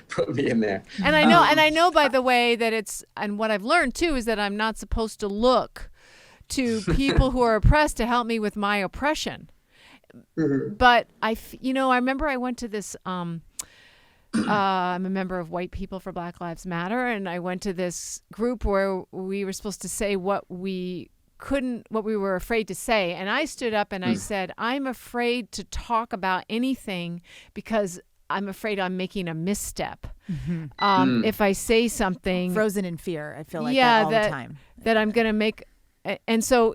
Put me in there. And I know, by the way, that and what I've learned too is that I'm not supposed to look to people who are oppressed to help me with my oppression. But I remember I went to this, I'm a member of White People for Black Lives Matter, and I went to this group where we were supposed to say what we were afraid to say. And I stood up and I said, I'm afraid to talk about anything because I'm afraid I'm making a misstep. If I say something, Frozen in fear. I feel like that all the time. That I'm going to make. And so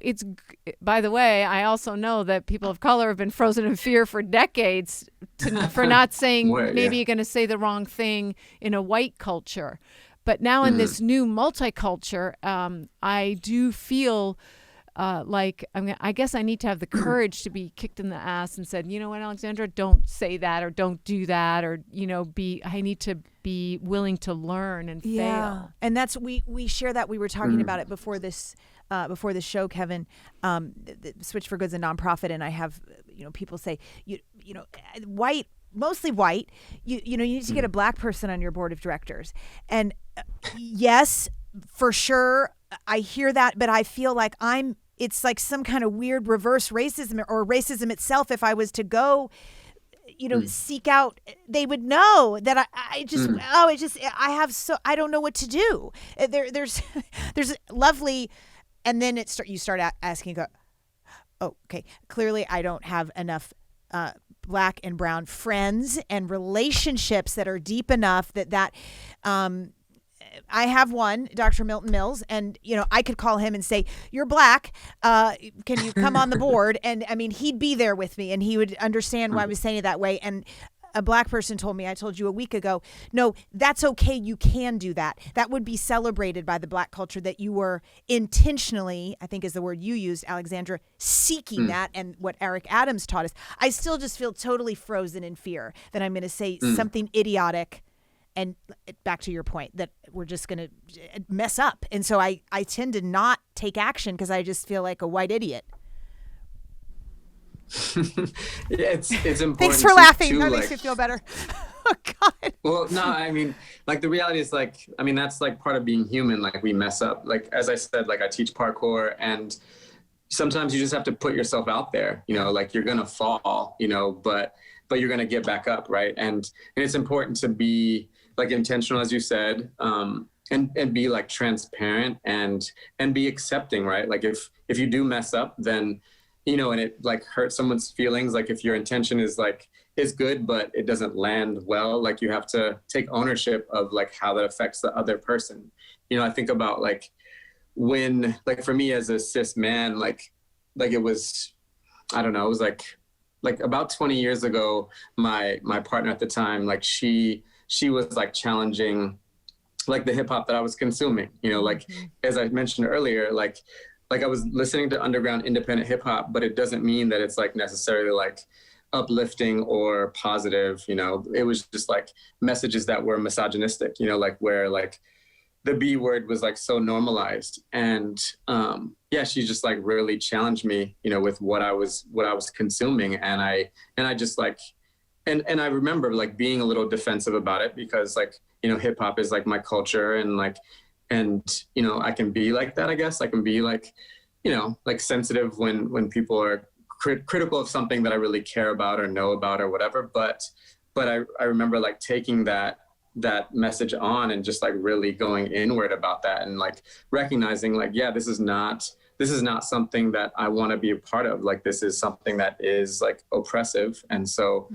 by the way, I also know that people of color have been frozen in fear for decades for not saying, maybe you're going to say the wrong thing in a white culture. But now in this new multiculture, I do feel like I guess I need to have the courage to be kicked in the ass and said, you know what, Alexandra, don't say that, or don't do that, or I need to be willing to learn and fail. And that's we share that. We were talking about it before this show, Kevin. The Switch for Good's a nonprofit, and I have people say white. Mostly white, you need to get a Black person on your board of directors. And yes, for sure, I hear that, but I feel like it's like some kind of weird reverse racism or racism itself. If I was to go, seek out, they would know that I don't know what to do. There's lovely, and then you start asking, oh, okay, clearly I don't have enough Black and brown friends and relationships that are deep enough that I have one, Dr. Milton Mills, and I could call him and say, you're Black, can you come on the board? And I mean, he'd be there with me and he would understand why I was saying it that way. And a Black person told me, I told you a week ago, no, that's okay. You can do that. That would be celebrated by the Black culture, that you were intentionally, I think is the word you used, Alexandra, seeking that, and what Eric Adams taught us. I still just feel totally frozen in fear that I'm going to say something idiotic, and back to your point, that we're just going to mess up. And so I tend to not take action because I just feel like a white idiot. it's important. Thanks for laughing. To, That like, makes me feel better. Oh God. well, no, I mean, like the reality is like, I mean, that's like part of being human. Like we mess up. Like, as I said, like I teach parkour, and sometimes you just have to put yourself out there, you know, like you're going to fall, you know, but you're going to get back up. Right. And it's important to be like intentional, as you said, and be like transparent and be accepting. Right. Like if you do mess up, then, you know, and it like hurts someone's feelings, like if your intention is like, is good, but it doesn't land well, like you have to take ownership of like how that affects the other person. You know, I think about like when, like for me as a cis man, like it was, I don't know, it was like about 20 years ago, my partner at the time, like she was like challenging like the hip hop that I was consuming, you know, like as I mentioned earlier, like I was listening to underground independent hip hop, but it doesn't mean that it's like necessarily like uplifting or positive, you know. It was just like messages that were misogynistic, you know, like where like the B word was like so normalized. And yeah, she just like really challenged me, you know, with what I was consuming. And I just like, and I remember like being a little defensive about it because like, you know, hip hop is like my culture, and like, and, you know, I can be like that, I guess. I can be like, you know, like sensitive when people are critical of something that I really care about or know about or whatever. But I remember like taking that message on and just like really going inward about that and like recognizing like, yeah, this is not something that I want to be a part of. Like, this is something that is like oppressive. And so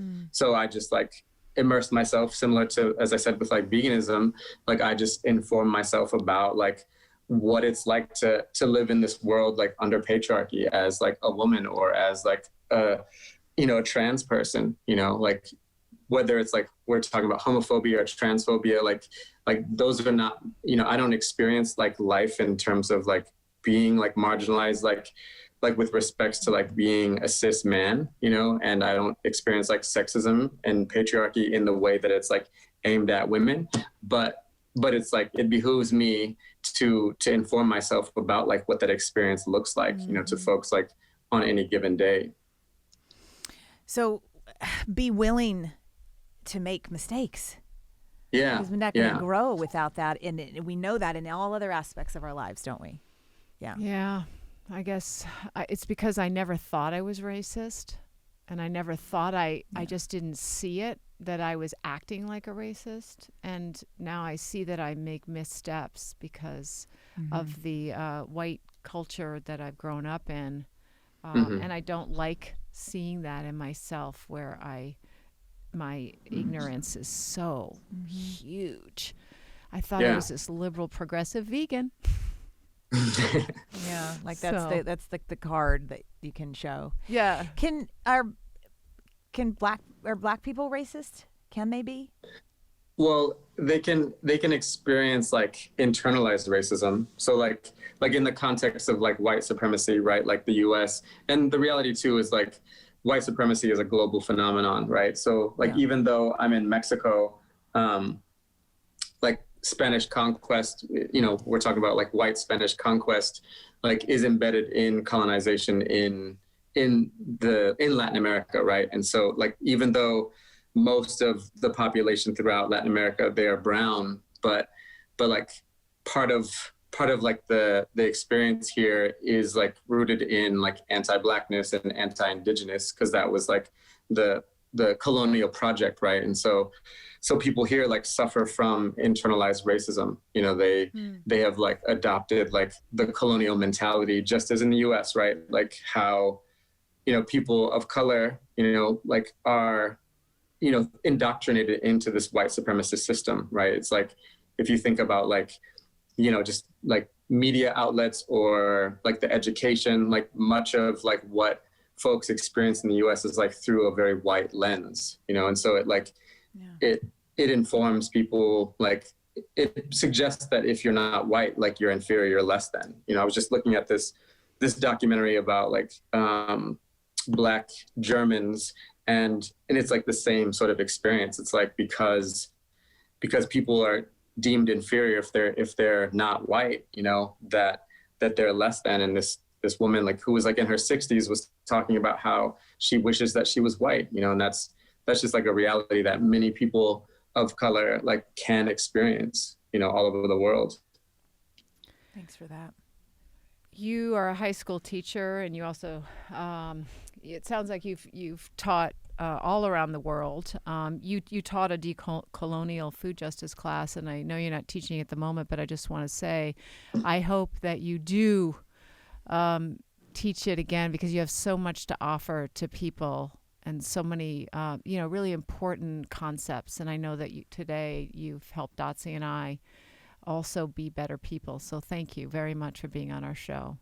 I just like immersed myself, similar to, as I said, with like veganism, like I just informed myself about like what it's like to live in this world, like under patriarchy as like a woman or as like a, you know, a trans person, you know, like whether it's like we're talking about homophobia or transphobia, like those are not, you know, I don't experience like life in terms of like being like marginalized, like with respects to like being a cis man, you know, and I don't experience like sexism and patriarchy in the way that it's like aimed at women, but it's like, it behooves me to inform myself about like what that experience looks like, you know, to folks like on any given day. So be willing to make mistakes. Yeah. Because we're not going to grow without that. And we know that in all other aspects of our lives, don't we? Yeah. Yeah. I guess it's because I never thought I was racist, and I never thought I just didn't see it, that I was acting like a racist. And now I see that I make missteps because of the white culture that I've grown up in. And I don't like seeing that in myself, where my ignorance is so huge. I thought I was this liberal, progressive vegan. Yeah, like that's the card that you can show. Yeah. Are black people racist? Can they be? Well, they can experience like internalized racism. So like in the context of like white supremacy, right? Like the US. And the reality too is like white supremacy is a global phenomenon, right? So like even though I'm in Mexico, like Spanish conquest, you know, we're talking about like white Spanish conquest, like is embedded in colonization in Latin America, right? And so like even though most of the population throughout Latin America, they are brown, but like part of like the experience here is like rooted in like anti-Blackness and anti-Indigenous, because that was like the colonial project, right? And so people here like suffer from internalized racism. You know, they have like adopted like the colonial mentality, just as in the US, right? Like how, you know, people of color, you know, like are, you know, indoctrinated into this white supremacist system, right? It's like, if you think about like, you know, just like media outlets or like the education, like much of like what folks experience in the US is like through a very white lens, you know? And so it like, it informs people, like it suggests that if you're not white, like you're inferior, you're less than. You know, I was just looking at this documentary about like Black Germans, and it's like the same sort of experience. It's like because people are deemed inferior if they're not white, you know, that they're less than in this this woman like who was like in her 60s was talking about how she wishes that she was white, you know, and that's just like a reality that many people of color like can experience, you know, all over the world. Thanks for that. You are a high school teacher, and you also, it sounds like you've taught all around the world. You taught a decolonial food justice class, and I know you're not teaching at the moment, but I just want to say, I hope that you do teach it again, because you have so much to offer to people and so many, really important concepts. And I know that today you've helped Dotsie and I also be better people. So thank you very much for being on our show.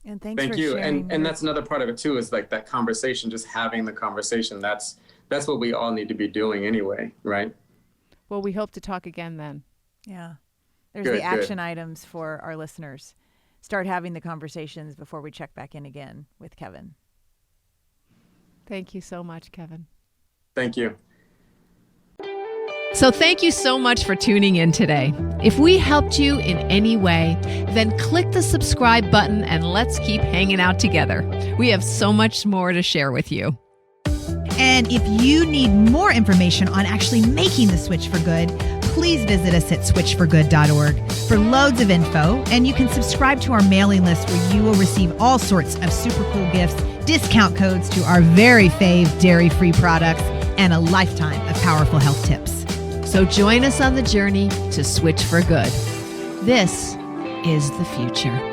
And thanks Thank for you. sharing. And that's another part of it too, is like that conversation, just having the conversation. That's what we all need to be doing anyway, right? Well, we hope to talk again then. Yeah. There's Good, the action items for our listeners. Start having the conversations before we check back in again with Kevin. Thank you so much, Kevin. Thank you. So thank you so much for tuning in today. If we helped you in any way, then click the subscribe button and let's keep hanging out together. We have so much more to share with you. And if you need more information on actually making the switch for good, please visit us at switchforgood.org for loads of info. And you can subscribe to our mailing list where you will receive all sorts of super cool gifts, discount codes to our very fave dairy-free products, and a lifetime of powerful health tips. So join us on the journey to switch for good. This is the future.